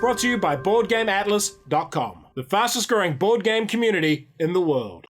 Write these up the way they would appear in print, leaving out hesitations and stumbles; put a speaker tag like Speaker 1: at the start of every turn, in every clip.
Speaker 1: brought to you by BoardGameAtlas.com, the fastest growing board game community in the world.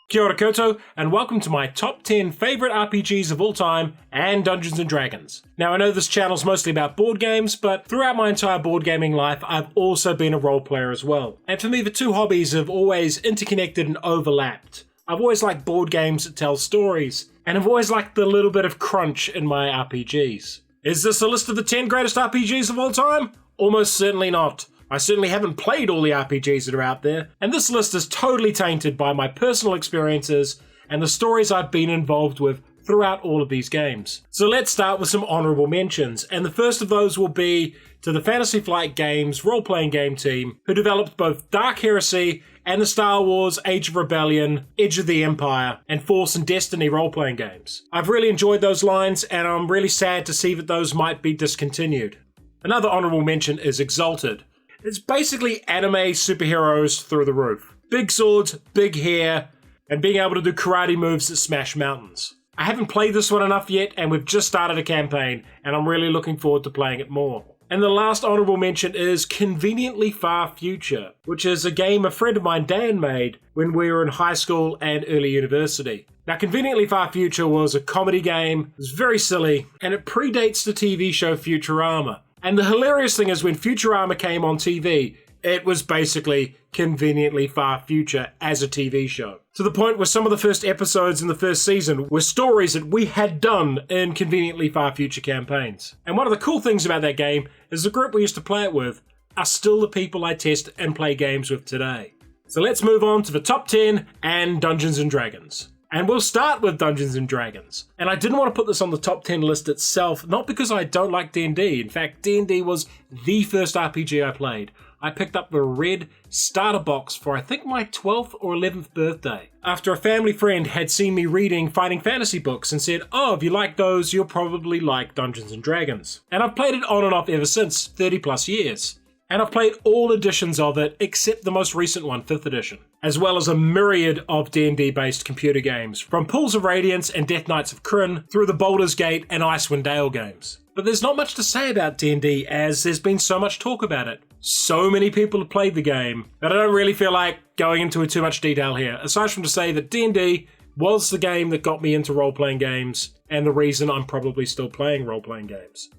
Speaker 1: Kia ora koutou, and welcome to my top 10 favourite RPGs of all time and Dungeons & Dragons. Now I know this channel's mostly about board games, but throughout my entire board gaming life I've also been a role player as well. And for me the two hobbies have always interconnected and overlapped. I've always liked board games that tell stories, and I've always liked the little bit of crunch in my RPGs. Is this a list of the 10 greatest RPGs of all time? Almost certainly not. I certainly haven't played all the RPGs that are out there, and this list is totally tainted by my personal experiences and the stories I've been involved with throughout all of these games. So let's start with some honourable mentions, and the first of those will be to the Fantasy Flight Games role-playing game team, who developed both Dark Heresy and the Star Wars Age of Rebellion, Edge of the Empire, and Force and Destiny role-playing games. I've really enjoyed those lines, and I'm really sad to see that those might be discontinued. Another honourable mention is Exalted. It's basically anime superheroes through the roof. Big swords, big hair, and being able to do karate moves that smash mountains. I haven't played this one enough yet, and we've just started a campaign, and I'm really looking forward to playing it more. And the last honourable mention is Conveniently Far Future, which is a game a friend of mine, Dan, made when we were in high school and early university. Now, Conveniently Far Future was a comedy game, it was very silly, and it predates the TV show Futurama. And the hilarious thing is when Futurama came on TV, it was basically Conveniently Far Future as a TV show. To the point where some of the first episodes in the first season were stories that we had done in Conveniently Far Future campaigns. And one of the cool things about that game is the group we used to play it with are still the people I test and play games with today. So let's move on to the top 10 and Dungeons & Dragons. And we'll start with Dungeons & Dragons. And I didn't want to put this on the top 10 list itself, not because I don't like D&D. In fact, D&D was the first RPG I played. I picked up the red starter box for I think my 12th or 11th birthday, after a family friend had seen me reading fighting fantasy books and said, "Oh, if you like those, you'll probably like Dungeons & Dragons." And I've played it on and off ever since, 30 plus years. And I've played all editions of it except the most recent one, 5th edition, as well as a myriad of D&D based computer games, from Pools of Radiance and Death Knights of Krynn through the Baldur's Gate and Icewind Dale games. But there's not much to say about D&D as there's been so much talk about it. So many people have played the game that I don't really feel like going into too much detail here, aside from to say that D&D was the game that got me into role-playing games and the reason I'm probably still playing role-playing games.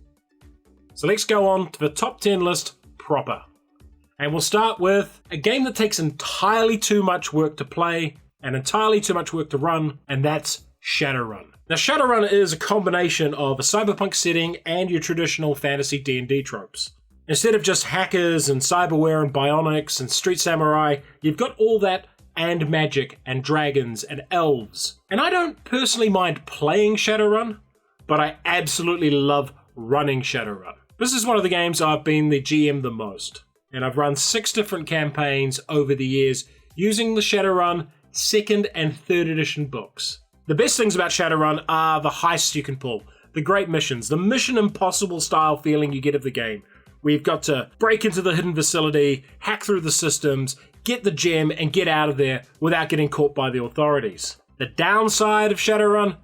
Speaker 1: So let's go on to the top 10 list proper. And we'll start with a game that takes entirely too much work to play and entirely too much work to run, and that's Shadowrun. Now, Shadowrun is a combination of a cyberpunk setting and your traditional fantasy D&D tropes. Instead of just hackers and cyberware and bionics and street samurai, you've got all that and magic and dragons and elves. And I don't personally mind playing Shadowrun, but I absolutely love running Shadowrun. This is one of the games I've been the GM the most, and I've run 6 different campaigns over the years using the Shadowrun 2nd and 3rd edition books. The best things about Shadowrun are the heists you can pull, the great missions, the Mission Impossible style feeling you get of the game, where you've got to break into the hidden facility, hack through the systems, get the gem, and get out of there without getting caught by the authorities. The downside of Shadowrun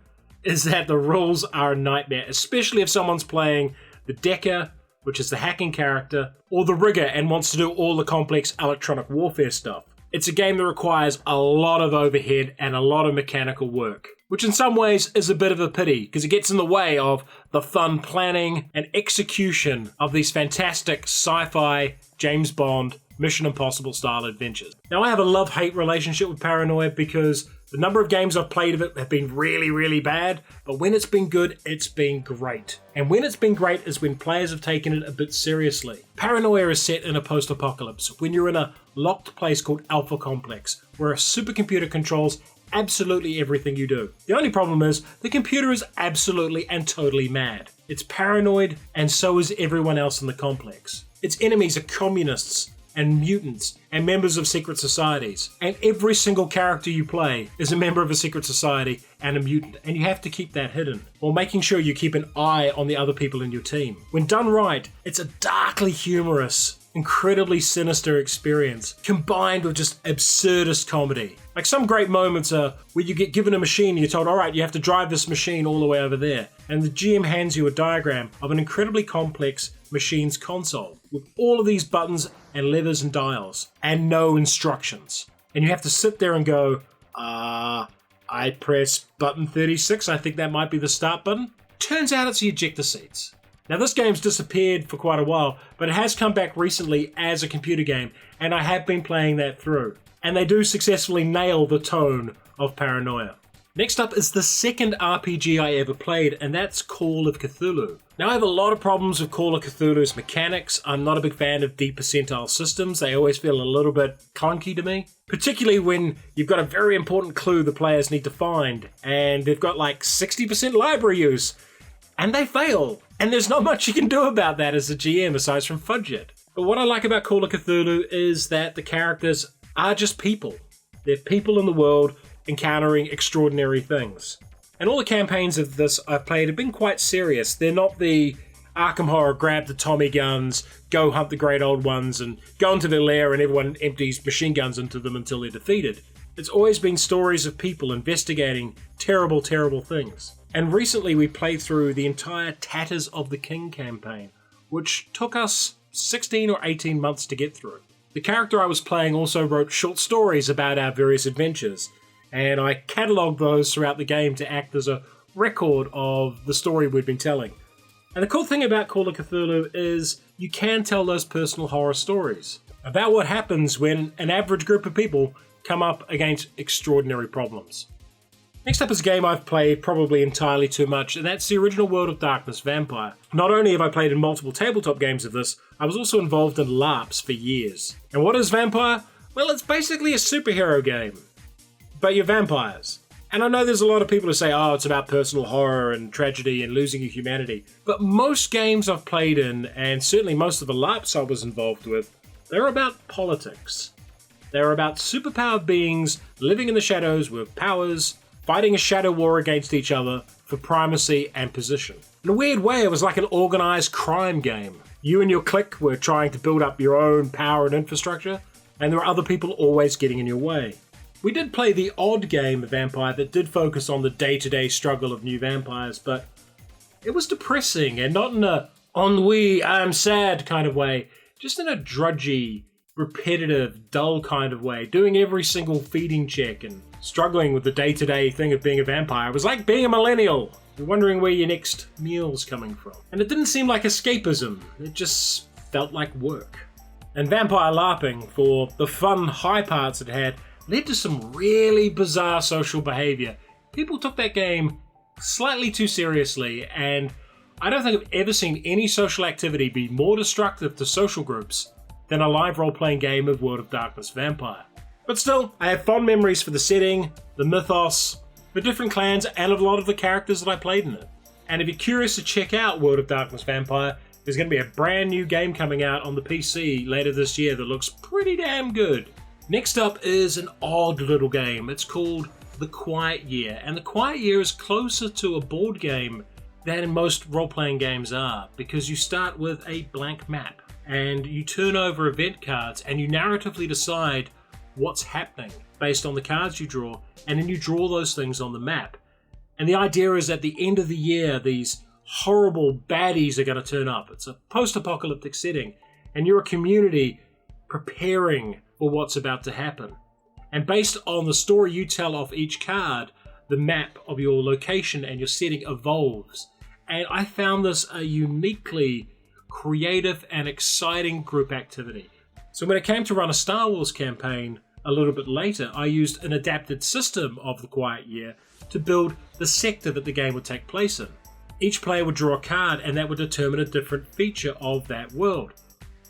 Speaker 1: is that the rules are a nightmare, especially if someone's playing the Decker, which is the hacking character, or the Rigger and wants to do all the complex electronic warfare stuff. It's a game that requires a lot of overhead and a lot of mechanical work, which in some ways is a bit of a pity because it gets in the way of the fun planning and execution of these fantastic sci-fi, James Bond, Mission Impossible style adventures. Now, I have a love-hate relationship with Paranoia because the number of games I've played of it have been really, really bad, but when it's been good, it's been great. And when it's been great is when players have taken it a bit seriously. Paranoia is set in a post-apocalypse, when you're in a locked place called Alpha Complex, where a supercomputer controls absolutely everything you do. The only problem is, the computer is absolutely and totally mad. It's paranoid, and so is everyone else in the complex. Its enemies are communists, and mutants, and members of secret societies. And every single character you play is a member of a secret society and a mutant, and you have to keep that hidden, while making sure you keep an eye on the other people in your team. When done right, it's a darkly humorous, incredibly sinister experience, combined with just absurdist comedy. Like, some great moments are where you get given a machine and you're told, alright, you have to drive this machine all the way over there. And the GM hands you a diagram of an incredibly complex machine's console with all of these buttons and levers and dials and no instructions. And you have to sit there and go, I press button 36, I think that might be the start button. Turns out it's the ejector seats. Now, this game's disappeared for quite a while, but it has come back recently as a computer game, and I have been playing that through. And they do successfully nail the tone of Paranoia. Next up is the second RPG I ever played, and that's Call of Cthulhu. Now, I have a lot of problems with Call of Cthulhu's mechanics. I'm not a big fan of deep percentile systems. They always feel a little bit clunky to me. Particularly when you've got a very important clue the players need to find, and they've got like 60% library use, and they fail. And there's not much you can do about that as a GM aside from fudge it. But what I like about Call of Cthulhu is that the characters are just people. They're people in the world encountering extraordinary things. And all the campaigns of this I've played have been quite serious. They're not the Arkham Horror, grab the Tommy guns, go hunt the great old ones, and go into their lair and everyone empties machine guns into them until they're defeated. It's always been stories of people investigating terrible, terrible things. And recently we played through the entire Tatters of the King campaign, which took us 16 or 18 months to get through. The character I was playing also wrote short stories about our various adventures, and I catalogued those throughout the game to act as a record of the story we'd been telling. And the cool thing about Call of Cthulhu is you can tell those personal horror stories about what happens when an average group of people come up against extraordinary problems. Next up is a game I've played probably entirely too much, and that's the original World of Darkness Vampire. Not only have I played in multiple tabletop games of this, I was also involved in LARPs for years. And what is Vampire? Well, it's basically a superhero game, but you're vampires. And I know there's a lot of people who say, oh, it's about personal horror and tragedy and losing your humanity. But most games I've played in, and certainly most of the LARPs I was involved with, they're about politics. They're about superpowered beings living in the shadows with powers, fighting a shadow war against each other for primacy and position. In a weird way, it was like an organized crime game. You and your clique were trying to build up your own power and infrastructure, and there were other people always getting in your way. We did play the odd game of Vampire that did focus on the day-to-day struggle of new vampires, but it was depressing, and not in a ennui, I'm sad kind of way, just in a drudgy, repetitive, dull kind of way, doing every single feeding check and struggling with the day-to-day thing of being a vampire. It was like being a millennial. You're wondering where your next meal's coming from. And it didn't seem like escapism, it just felt like work. And Vampire LARPing, for the fun high parts it had, led to some really bizarre social behavior. People took that game slightly too seriously, and I don't think I've ever seen any social activity be more destructive to social groups than a live role-playing game of World of Darkness Vampire. But still, I have fond memories for the setting, the mythos, the different clans, and of a lot of the characters that I played in it. And if you're curious to check out World of Darkness Vampire, there's going to be a brand new game coming out on the PC later this year that looks pretty damn good. Next up is an odd little game. It's called The Quiet Year, and The Quiet Year is closer to a board game than most role-playing games are, because you start with a blank map, and you turn over event cards, and you narratively decide what's happening based on the cards you draw, and then you draw those things on the map. And the idea is at the end of the year, these horrible baddies are going to turn up. It's a post-apocalyptic setting, and you're a community preparing for what's about to happen. And based on the story you tell off each card, the map of your location and your setting evolves. And I found this a uniquely creative and exciting group activity. So when it came to run a Star Wars campaign a little bit later, I used an adapted system of The Quiet Year to build the sector that the game would take place in. Each player would draw a card, and that would determine a different feature of that world,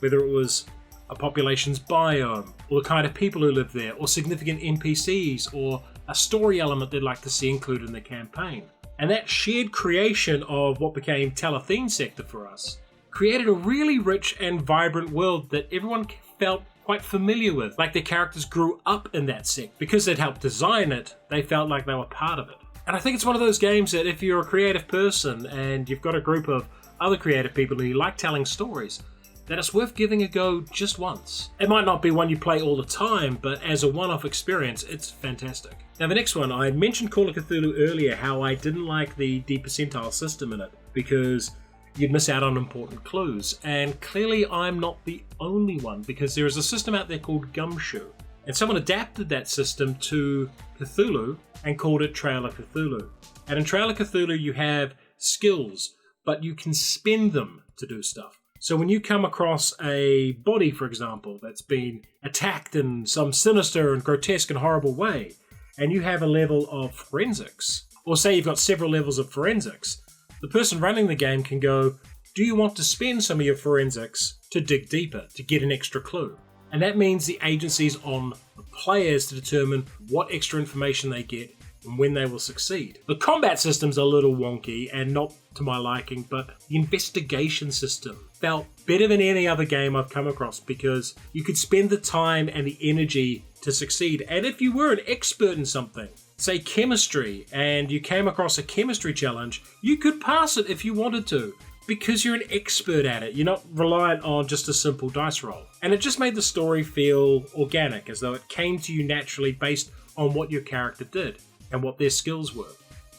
Speaker 1: whether it was a population's biome, or the kind of people who live there, or significant NPCs, or a story element they'd like to see included in the campaign. And that shared creation of what became Telethene Sector for us created a really rich and vibrant world that everyone felt quite familiar with, like their characters grew up in that sector. Because they'd helped design it, they felt like they were part of it. And I think it's one of those games that if you're a creative person and you've got a group of other creative people who like telling stories, that it's worth giving a go just once. It might not be one you play all the time, but as a one-off experience, it's fantastic. Now the next one, I mentioned Call of Cthulhu earlier, how I didn't like the D% system in it, because you'd miss out on important clues, and clearly I'm not the only one, because there is a system out there called Gumshoe, and someone adapted that system to Cthulhu and called it Trail of Cthulhu. And in Trail of Cthulhu you have skills, but you can spend them to do stuff. So when you come across a body, for example, that's been attacked in some sinister and grotesque and horrible way, and you have a level of forensics, or say you've got several levels of forensics, the person running the game can go, do you want to spend some of your forensics to dig deeper, to get an extra clue? And that means the agency's on the players to determine what extra information they get and when they will succeed. The combat system's a little wonky and not to my liking, but the investigation system felt better than any other game I've come across, because you could spend the time and the energy to succeed. And if you were an expert in something, say chemistry, and you came across a chemistry challenge, you could pass it if you wanted to, because you're an expert at it. You're not reliant on just a simple dice roll. And it just made the story feel organic, as though it came to you naturally based on what your character did and what their skills were.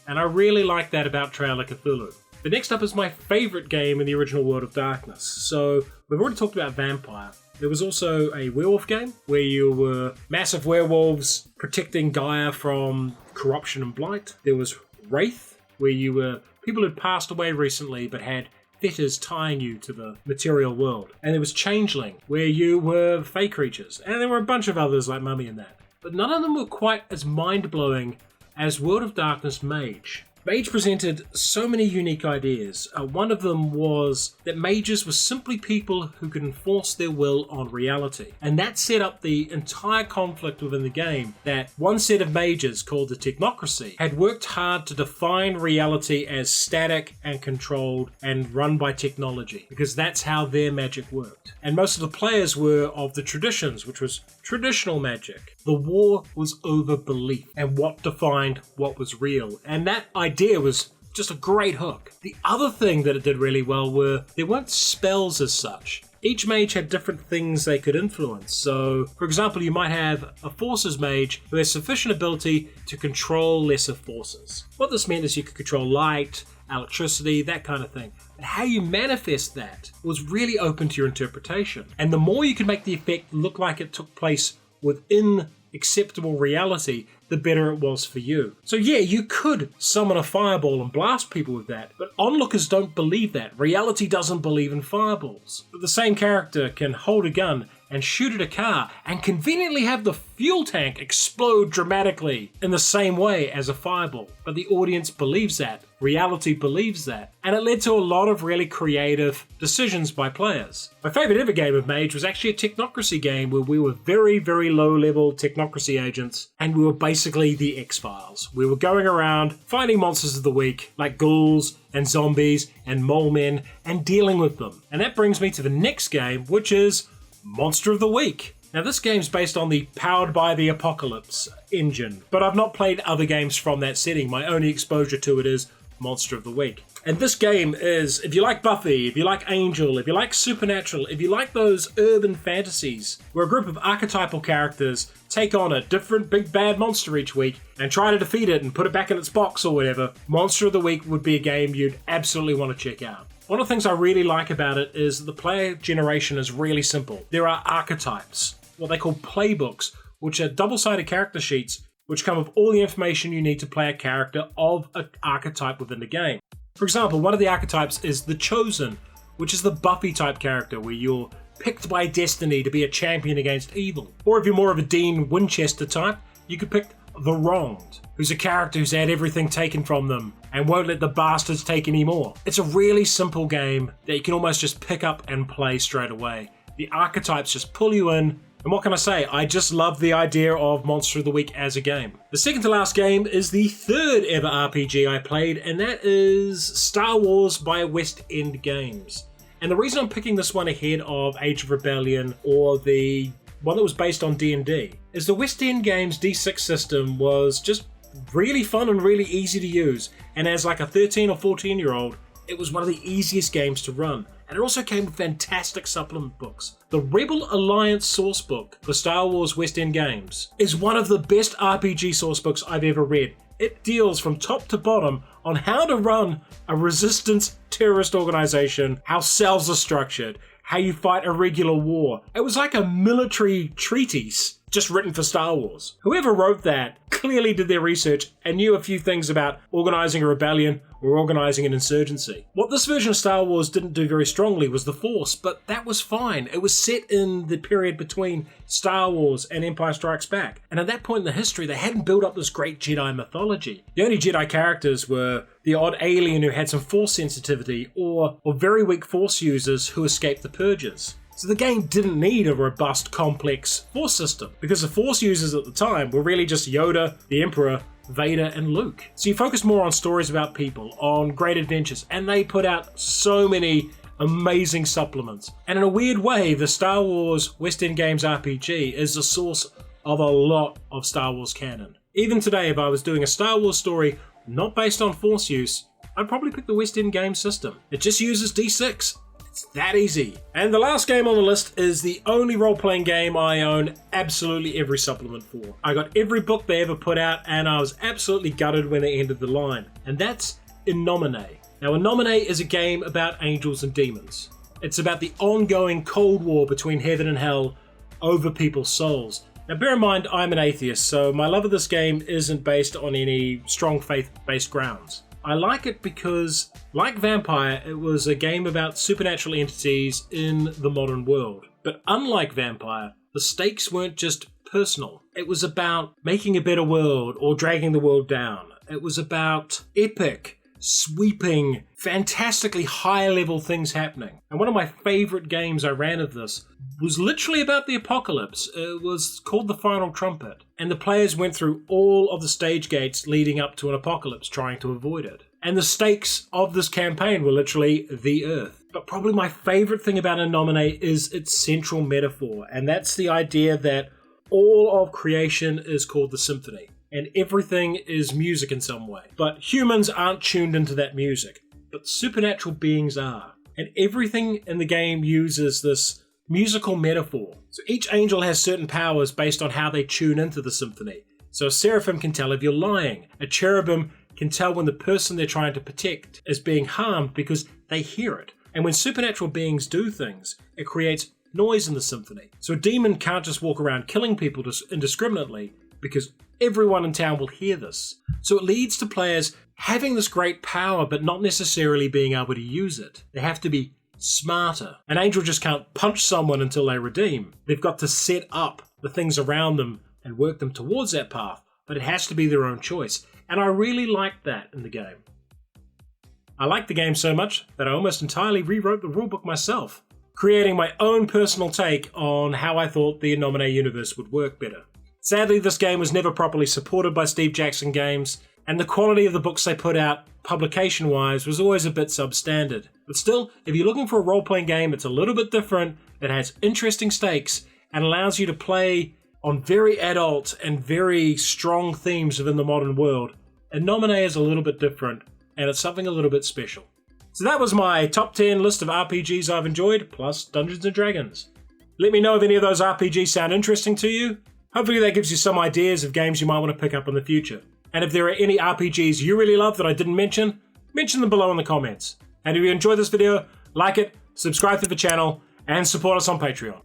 Speaker 1: And I really like that about Trail of Cthulhu. The next up is my favourite game in the original World of Darkness. So we've already talked about Vampire. There was also a werewolf game where you were massive werewolves protecting Gaia from corruption and blight. There was Wraith, where you were people who'd passed away recently but had fetters tying you to the material world. And there was Changeling, where you were fey creatures. And there were a bunch of others like Mummy and that. But none of them were quite as mind-blowing as World of Darkness Mage. Mage presented so many unique ideas. One of them was that mages were simply people who could enforce their will on reality. And that set up the entire conflict within the game, that one set of mages, called the Technocracy, had worked hard to define reality as static and controlled and run by technology, because that's how their magic worked. And most of the players were of the traditions, which was traditional magic. The war was over belief and what defined what was real. And that idea was just a great hook. The other thing that it did really well were there weren't spells as such. Each mage had different things they could influence. So, for example, you might have a forces mage who has sufficient ability to control lesser forces. What this meant is you could control light, electricity, that kind of thing. But how you manifest that was really open to your interpretation. And the more you could make the effect look like it took place within acceptable reality, the better it was for you. So yeah, you could summon a fireball and blast people with that, but onlookers don't believe that. Reality doesn't believe in fireballs. But the same character can hold a gun and shoot at a car and conveniently have the fuel tank explode dramatically in the same way as a fireball. But the audience believes that. Reality believes that. And it led to a lot of really creative decisions by players. My favourite ever game of Mage was actually a Technocracy game where we were very, very low-level Technocracy agents, and we were basically the X-Files. We were going around finding monsters of the week, like ghouls and zombies and mole men, and dealing with them. And that brings me to the next game, which is Monster of the Week. Now this game's based on the Powered by the Apocalypse engine, but I've not played other games from that setting. My only exposure to it is Monster of the Week. And this game is, if you like Buffy, if you like Angel, if you like Supernatural, if you like those urban fantasies where a group of archetypal characters take on a different big bad monster each week and try to defeat it and put it back in its box or whatever, Monster of the Week would be a game you'd absolutely want to check out. One of the things I really like about it is the player generation is really simple. There are archetypes, what they call playbooks, which are double-sided character sheets which come with all the information you need to play a character of an archetype within the game. For example, one of the archetypes is the Chosen, which is the Buffy-type character where you're picked by destiny to be a champion against evil. Or if you're more of a Dean Winchester type, you could pick the Wronged, who's a character who's had everything taken from them and won't let the bastards take any more. It's a really simple game that you can almost just pick up and play straight away. The archetypes just pull you in, and what can I say? I just love the idea of Monster of the Week as a game. The second to last game is the third ever RPG I played, and that is Star Wars by West End Games. And the reason I'm picking this one ahead of Age of Rebellion or the one that was based on D&D is the West End Games D6 system was just really fun and really easy to use. And as like a 13 or 14 year old, it was one of the easiest games to run. And it also came with fantastic supplement books. The Rebel Alliance sourcebook for Star Wars West End games is one of the best RPG sourcebooks I've ever read. It deals from top to bottom on how to run a resistance terrorist organization, how cells are structured, how you fight a regular war. It was like a military treatise just written for Star Wars. Whoever wrote that clearly did their research and knew a few things about organizing a rebellion or organizing an insurgency. What this version of Star Wars didn't do very strongly was the Force, but that was fine. It was set in the period between Star Wars and Empire Strikes Back. And at that point in the history, they hadn't built up this great Jedi mythology. The only Jedi characters were the odd alien who had some Force sensitivity or very weak Force users who escaped the Purges. So the game didn't need a robust, complex Force system, because the Force users at the time were really just Yoda, the Emperor, Vader, and Luke. So you focus more on stories about people, on great adventures, and they put out so many amazing supplements. And in a weird way, the Star Wars West End Games RPG is the source of a lot of Star Wars canon. Even today, if I was doing a Star Wars story not based on Force use, I'd probably pick the West End Games system. It just uses D6. It's that easy. And the last game on the list is the only role-playing game I own absolutely every supplement for. I got every book they ever put out, and I was absolutely gutted when they ended the line. And that's Innomine. Now, Innomine is a game about angels and demons. It's about the ongoing Cold War between heaven and hell over people's souls. Now, bear in mind, I'm an atheist, so my love of this game isn't based on any strong faith-based grounds. I like it because, like Vampire, it was a game about supernatural entities in the modern world. But unlike Vampire, the stakes weren't just personal. It was about making a better world or dragging the world down. It was about epic, sweeping, fantastically high-level things happening. And one of my favorite games I ran of this was literally about the apocalypse. It was called The Final Trumpet, and the players went through all of the stage gates leading up to an apocalypse, trying to avoid it. And the stakes of this campaign were literally the Earth. But probably my favorite thing about Innomine is its central metaphor, and that's the idea that all of creation is called the symphony, and everything is music in some way. But humans aren't tuned into that music, but supernatural beings are. And everything in the game uses this musical metaphor. So each angel has certain powers based on how they tune into the symphony. So a seraphim can tell if you're lying. A cherubim can tell when the person they're trying to protect is being harmed because they hear it. And when supernatural beings do things, it creates noise in the symphony. So a demon can't just walk around killing people indiscriminately because everyone in town will hear this. So it leads to players having this great power but not necessarily being able to use it. They have to be smarter. An angel just can't punch someone until they redeem. They've got to set up the things around them and work them towards that path, but it has to be their own choice. And I really liked that in the game. I liked the game so much that I almost entirely rewrote the rulebook myself, creating my own personal take on how I thought the Innomine universe would work better. Sadly, this game was never properly supported by Steve Jackson Games, and the quality of the books they put out, publication-wise, was always a bit substandard. But still, if you're looking for a role-playing game that's a little bit different, that has interesting stakes, and allows you to play on very adult and very strong themes within the modern world, Innomine is a little bit different, and it's something a little bit special. So that was my top 10 list of RPGs I've enjoyed, plus Dungeons & Dragons. Let me know if any of those RPGs sound interesting to you. Hopefully that gives you some ideas of games you might want to pick up in the future. And if there are any RPGs you really love that I didn't mention them below in the comments. And if you enjoyed this video, like it, subscribe to the channel, and support us on Patreon.